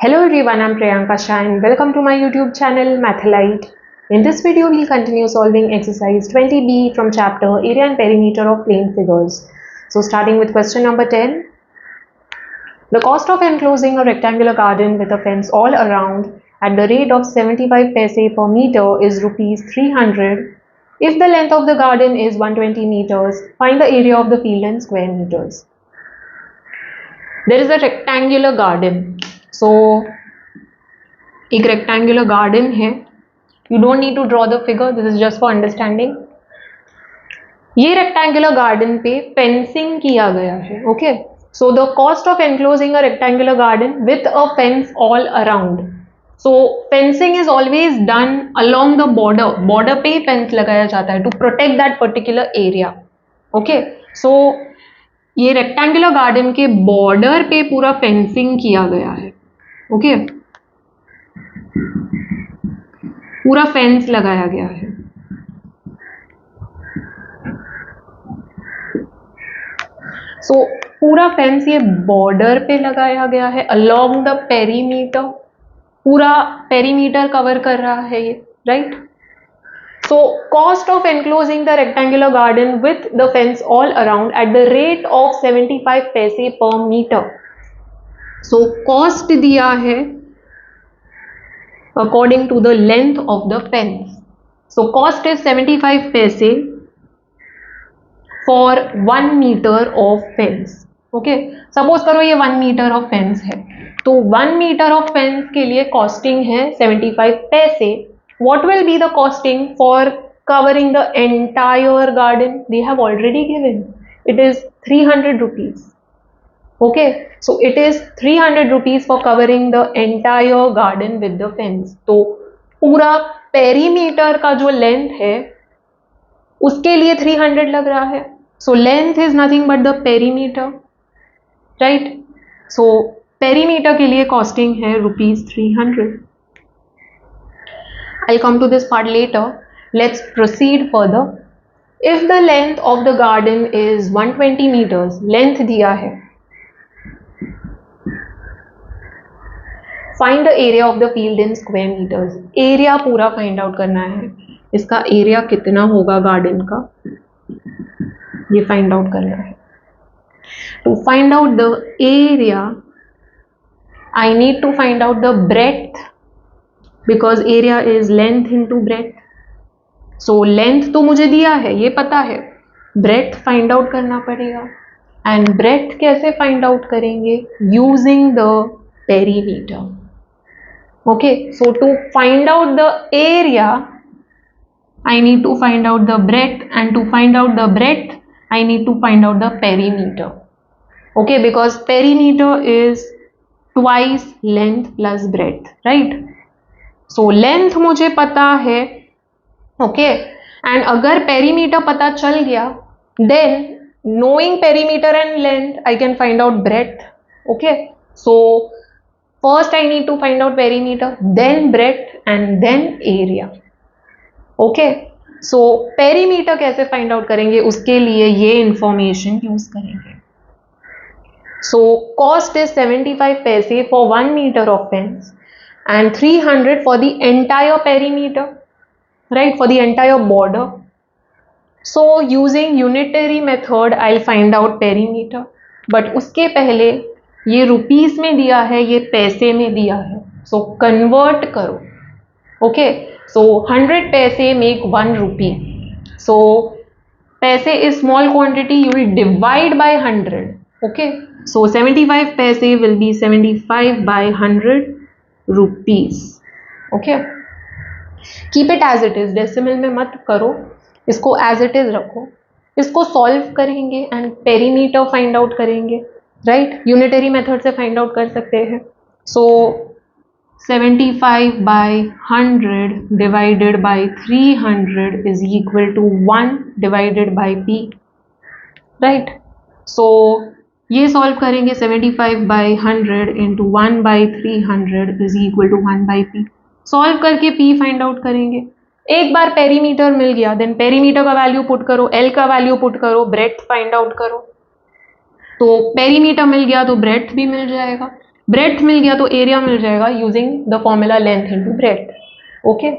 Hello everyone, I'm Priyanka Shah and welcome to my YouTube channel Mathalite. In this video, we'll continue solving exercise 20B from chapter Area and Perimeter of Plane Figures. So starting with question number 10. The cost of enclosing a rectangular garden with a fence all around at the rate of 75 paise per meter is rupees 300. If the length of the garden is 120 meters, find the area of the field in square meters. There is a rectangular garden. So एक rectangular garden है. You don't need to draw the figure. This is just for understanding. ये rectangular garden पे fencing किया गया है. Okay. So the cost of enclosing a rectangular garden with a fence all around. So fencing is always done along the border. Border पे fence लगाया जाता है to protect that particular area. Okay. So ये rectangular garden के border पे पूरा fencing किया गया है. ओके पूरा फेंस लगाया गया है. सो पूरा फेंस ये बॉर्डर पे लगाया गया है अलोंग द पेरीमीटर. पूरा पेरीमीटर कवर कर रहा है ये, right. So cost of enclosing the rectangular garden with the fence all around at the rate of 75 पैसे पर मीटर. सो कॉस्ट दिया है according to the length of the fence. So cost is 75 paise for 1 meter of fence. Okay, suppose करो ये 1 meter of fence है, तो 1 meter of fence के लिए costing है 75 पैसे. What will be the costing for covering the entire garden? They have already given. It is 300 rupees. Okay, so it is 300 rupees for covering the entire garden with the fence. तो पूरा perimeter का जो length है उसके लिए 300 लग रहा है. So length is nothing but the perimeter, right? So perimeter के लिए costing है rupees 300. I'll come to this part later. Let's proceed further. If the length of the garden is 120 meters, length दिया है. Find the area of the field in square metres. Area पूरा find out करना है. इसका area कितना होगा garden का, ये फाइंड आउट करना है. To find out the area I need to find out the breadth because area is length into breadth. So length तो मुझे दिया है, ये पता है. ब्रेड्थ फाइंड आउट करना पड़ेगा. एंड ब्रेड्थ कैसे फाइंड आउट करेंगे? Using the perimeter. Okay, so to find out the area I need to find out the breadth, and to find out the breadth I need to find out the perimeter. Okay, because perimeter is twice length plus breadth, right? So length मुझे पता है. Okay, and अगर perimeter पता चल गया then knowing perimeter and length I can find out breadth. Okay, so first I need to find out perimeter, then breadth and then area. Okay, so perimeter कैसे find out करेंगे, उसके लिए ये information use करेंगे. So cost is 75 paise for 1 meter of fence and 300 for the entire perimeter, right, for the entire border. So using unitary method I'll find out perimeter, but उसके पहले ये rupees में दिया है, ये पैसे में दिया है. सो कन्वर्ट करो. ओके, सो 100 पैसे मेक 1 rupee. सो पैसे is small quantity, you will divide by 100. Okay, so 75 पैसे will be 75 by 100 rupees. Okay, keep it as it is. Decimal में मत करो, इसको एज इट इज रखो. इसको सॉल्व करेंगे एंड पेरीमीटर फाइंड आउट करेंगे, राइट. यूनिटरी मेथड से फाइंड आउट कर सकते हैं. So 75 by 100 divided by 300 is equal to 1 divided by p, right. So ये सॉल्व करेंगे. 75 by 100 into 1 by 300 is equal to 1 by p. Solve करके p find out करेंगे. एक बार पेरीमीटर मिल गया, देन पेरीमीटर का वैल्यू पुट करो, l का वैल्यू पुट करो, ब्रेड्थ फाइंड आउट करो. तो पेरीमीटर मिल गया तो ब्रेड्थ भी मिल जाएगा. ब्रेथ मिल गया तो एरिया मिल जाएगा using the formula length into breath. Okay,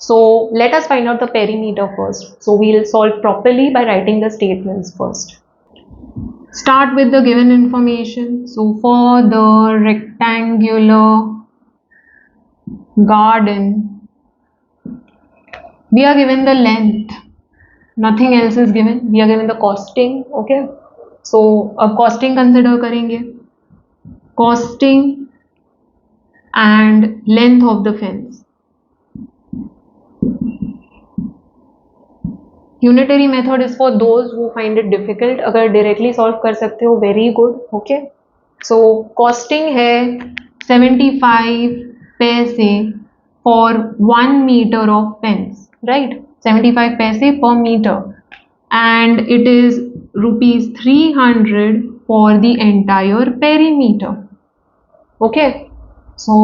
so let us find out the perimeter first. So we'll solve properly by writing the statements first. Start with the given information. So for the rectangular garden, we are given the length, nothing else is given. We are given the costing. Okay, so अब costing consider करेंगे, costing and length of the fence. Unitary method is for those who find it difficult. अगर directly solve कर सकते हो very good. Okay, so costing है 75 पैसे for 1 metre of fence, right, 75 पैसे per metre, and it is ₹300 for the entire perimeter. Okay, so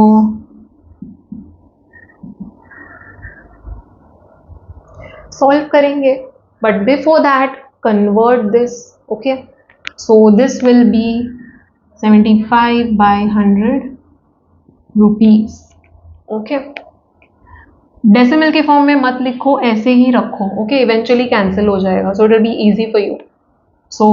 solve करेंगे, but before that convert this. Okay, so this will be 75 by 100 rupees. Okay, decimal के form में मत लिखो, ऐसे ही रखो. Okay, eventually cancel हो जाएगा, so it will be easy for you. So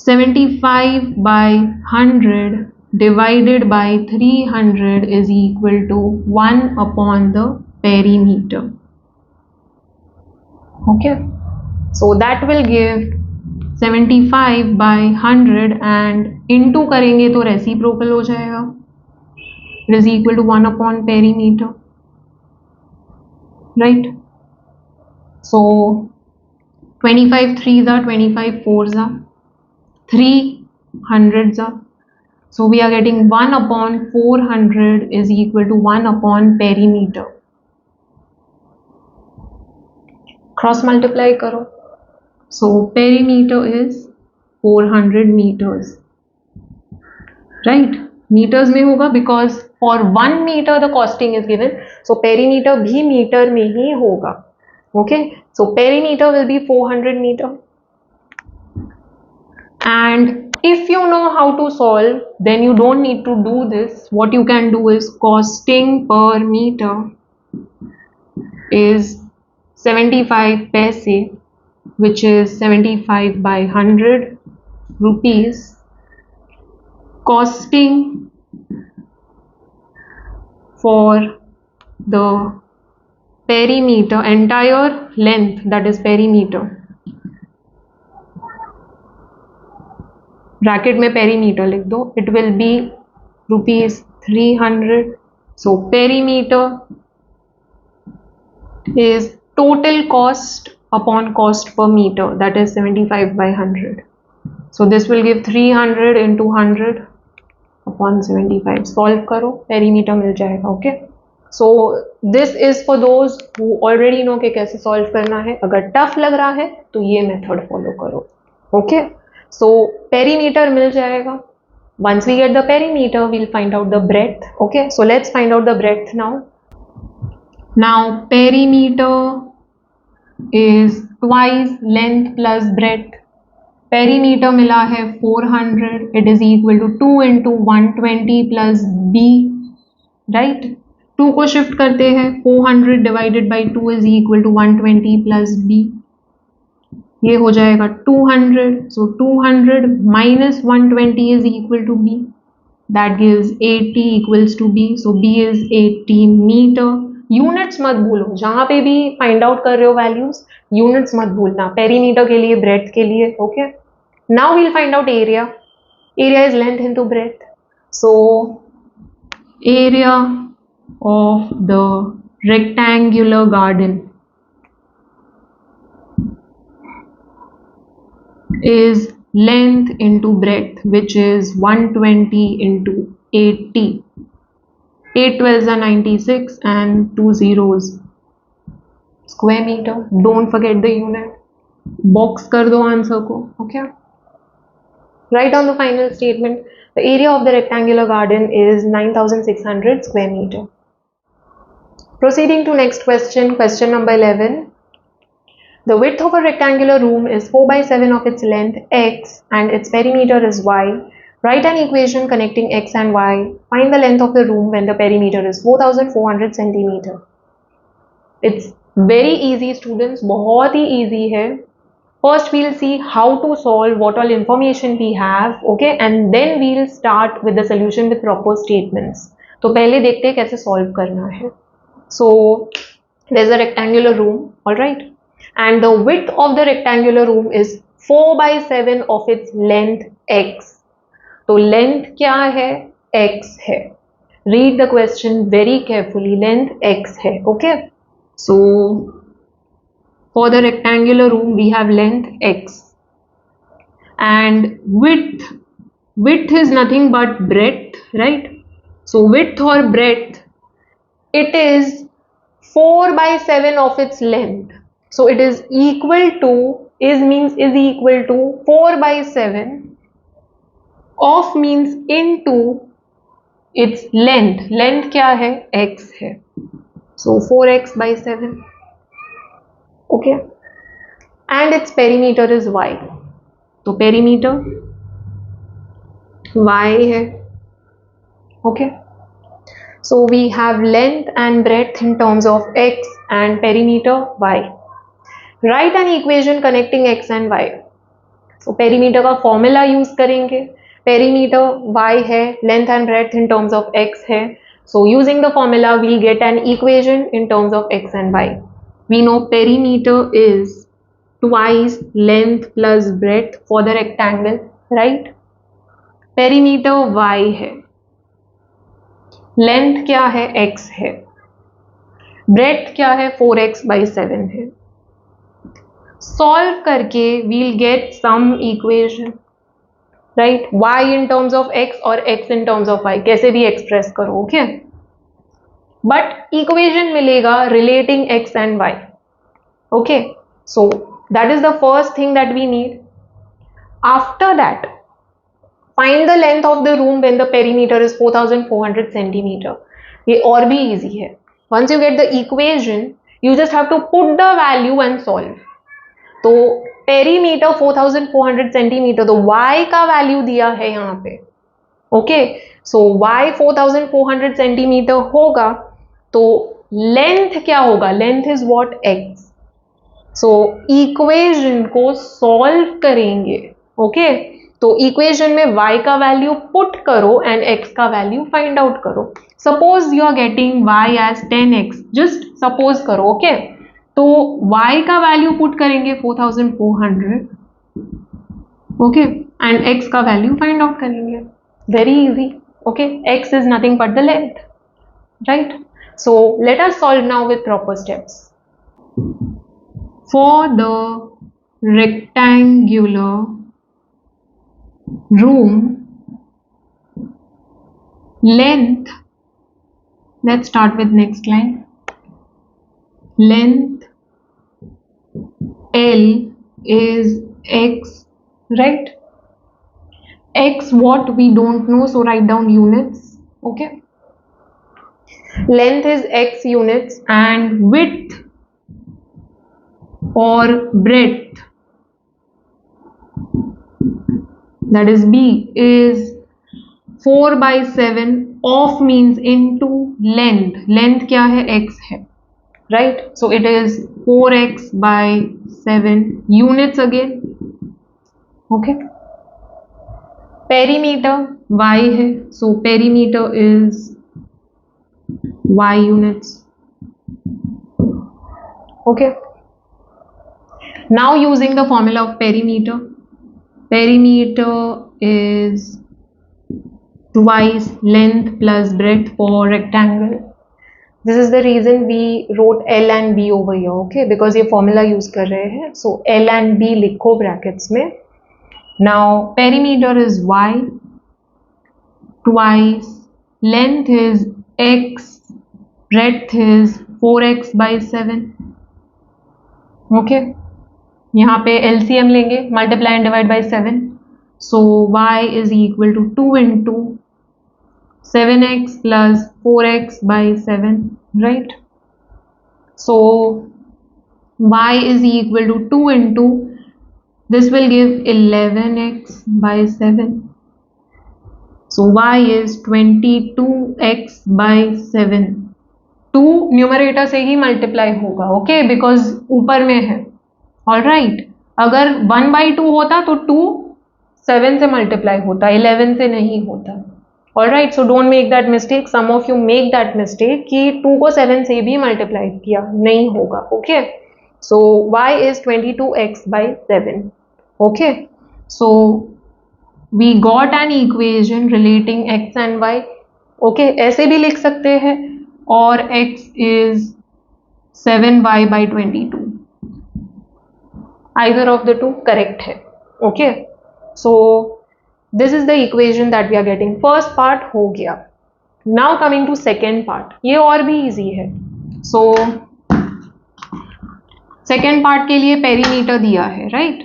75 by 100 divided by 300 is equal to 1 upon the perimeter. Okay, so that will give 75 by 100 and into करेंगे तो रेसिप्रोकल हो जाएगा. It is equal to 1 upon perimeter, right? So 25 3s are 25 4s are 300s are, so we are getting 1 upon 400 is equal to 1 upon perimeter. Cross multiply करो. So perimeter is 400 meters, right. Metres में होगा because for 1 metre the costing is given, so perimeter भी metre में ही होगा. Okay, so perimeter will be 400 meter. And if you know how to solve, then you don't need to do this. What you can do is costing per meter is 75 paise, which is 75 by 100 rupees. Costing for the perimeter, entire length, that is perimeter, bracket में perimeter लिख दो, it will be ₹300. So perimeter is total cost upon cost per meter, that is 75 by 100. So this will give 300 into 100 upon 75. Solve करो, perimeter मिल जाएगा. Okay, so this is for those who already know कि कैसे solve करना है. अगर tough लग रहा है तो ये मेथड फॉलो करो. ओके, सो पेरीमीटर मिल जाएगा. Once we get the perimeter, we'll find out the breadth. Okay, so let's find out the breadth now. Now perimeter is twice length plus breadth. Perimeter मिला है 400. It is equal to 2 into 120 plus b, right? 2 को shift करते हैं, 400 divided by 2 is equal to 120 plus b. ये हो जाएगा 200. So 200 minus 120 is equal to b. That gives 80 equals to b. So b is 80 meter. Units मत भूलो, जहां पे भी फाइंड आउट कर रहे हो वैल्यूज, यूनिट्स मत भूलना. पेरीमीटर के लिए, ब्रेथ के लिए. Okay, now we'll find out area. Area is length into breadth. So area of the rectangular garden is length into breadth, which is 120 into 80. 8 12s are 96 and 2 zeros. Square meter. Don't forget the unit. Box कर दो answer को. Okay. Write down the final statement. The area of the rectangular garden is 9600 square meter. Proceeding to next question. Question number 11. The width of a rectangular room is 4 by 7 of its length x and its perimeter is y. Write an equation connecting x and y. Find the length of the room when the perimeter is 4400 centimeter. It's very easy students, बहुत ही easy है. First we'll see how to solve, what all information we have, okay, and then we'll start with the solution with proper statements. तो पहले देखते हैं कैसे solve करना है. So there's a rectangular room, all right, and the width of the rectangular room is 4/7 of its length x. तो length क्या है? x है. Read the question very carefully. Length x है, okay. So for the rectangular room we have length x and width is nothing but breadth, right? So width or breadth, it is 4/7 of its length. So it is equal to, is equal to 4/7 of means into its length. Length क्या है? x है. So 4x/7, okay, and its perimeter is y. तो perimeter y है, okay. So we have length and breadth in terms of x and perimeter y. Write an equation connecting x and y. So perimeter का formula use करेंगे. Perimeter y है, length and breadth in terms of x है. So using the formula we'll get an equation in terms of x and y. We know perimeter is twice length plus breadth for the rectangle, right? Perimeter y है, length क्या है? x है, breadth क्या है? 4x/7 है. Solve करके we'll get some equation, right? Y in terms of x or x in terms of y, कैसे भी express करो, okay? But equation मिलेगा relating x and y, okay? So that is the first thing that we need. After that, find the length of the room when the perimeter is 4400 centimeter. ये और भी easy है. Once you get the equation, you just have to put the value and solve. तो perimeter 4400 centimeter, तो y का value दिया है यहाँ पे, ओके. सो y 4400 सेंटीमीटर होगा, तो लेंथ क्या होगा? Length is what? x. So equation को सॉल्व करेंगे, ओके. तो इक्वेशन में y का वैल्यू पुट करो एंड x का वैल्यू फाइंड आउट करो. Suppose you are getting y as 10x, just suppose करो, ओके. तो y का वैल्यू पुट करेंगे 4400, ओके, एंड x का वैल्यू फाइंड आउट करेंगे. Very easy, okay. x is nothing but the length, right. So let us solve now with proper steps. For the rectangular room, length, let's start with next line. Length L is x, right? X what? We don't know, so write down units, okay. Length is x units and width or breadth, that is B, is 4/7 of means into length. Length क्या है? x है, right? So it is 4x/7 units again, okay. Perimeter y है, so perimeter is y units, okay. Now using the formula of perimeter, perimeter is twice length plus breadth for rectangle. This is the reason we wrote L and B over here, okay, because ये formula use कर रहे हैं. So L and B लिखो brackets में. Now perimeter is y, twice length is x, breadth is 4x/7, okay. यहाँ पे LCM लेंगे, multiply and divide by 7. So y is equal to 2 into 7x plus 4x/7, right? So y is equal to 2 into, this will give 11x/7 So y is 22x by 7. 2 numerator से ही multiply होगा, okay, because ऊपर में है. All right, अगर 1/2 होता तो 2 7 से multiply होता, 11 से नहीं होता. All right, so don't make that mistake. Some of you make that mistake कि 2 को 7 से भी मल्टीप्लाई किया, नहीं होगा. Okay, so y is 22x by 7. Okay, so we got an equation relating x and y. Okay, ऐसे भी लिख सकते हैं, और x is 7y by 22. Either of the two correct है. Okay, so this is the equation that we are getting. First part हो गया. Now coming to second part. ये और भी easy है. So second part के लिए perimeter दिया है, right?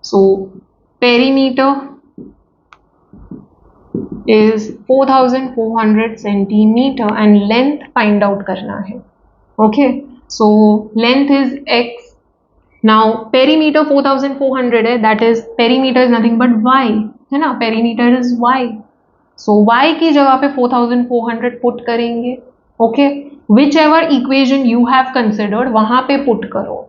So perimeter is 4400 centimeter and length find out करना है. Okay, so length is x. Now perimeter 4400 है, that is perimeter is nothing but y, है ना, perimeter is y. So y की जगह पे 4400 पुट करेंगे. Okay, whichever equation you have considered वहां पे पुट करो.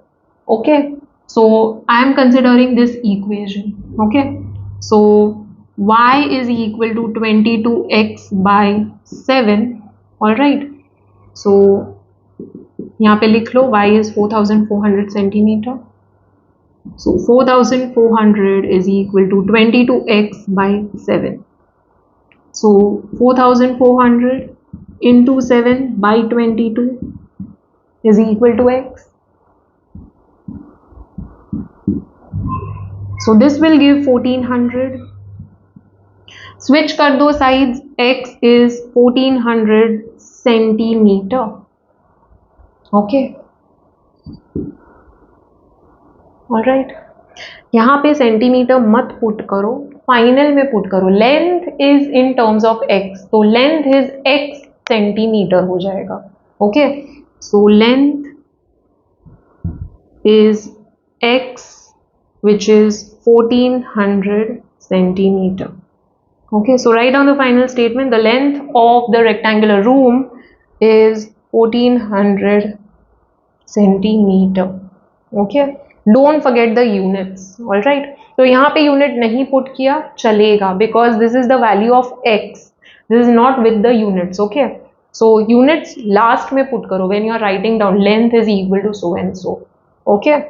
Okay, so I am considering this equation. Okay, so y is equal to 22x by 7. All right, so यहाँ पे लिख लो y is 4400 centimeter. So 4400 is equal to 22x by 7. So 4400 into 7 by 22 is equal to x. So this will give 1400. Switch कर दो sides. X is 1400 centimeter. Okay. All right. यहाँ पे centimetre मत put करो, final में put करो. Length is in terms of x, तो length is x centimetre हो जाएगा. Okay, so length is x which is 1400 centimeter. Okay, so write down the final statement. The length of the rectangular room is 1400 centimeter. Okay, don't forget the units. All right, तो यहाँ पे unit नहीं put किया चलेगा, because this is the value of x. This is not with the units. Okay, so units last में put करो when you are writing down length is equal to so and so. Okay.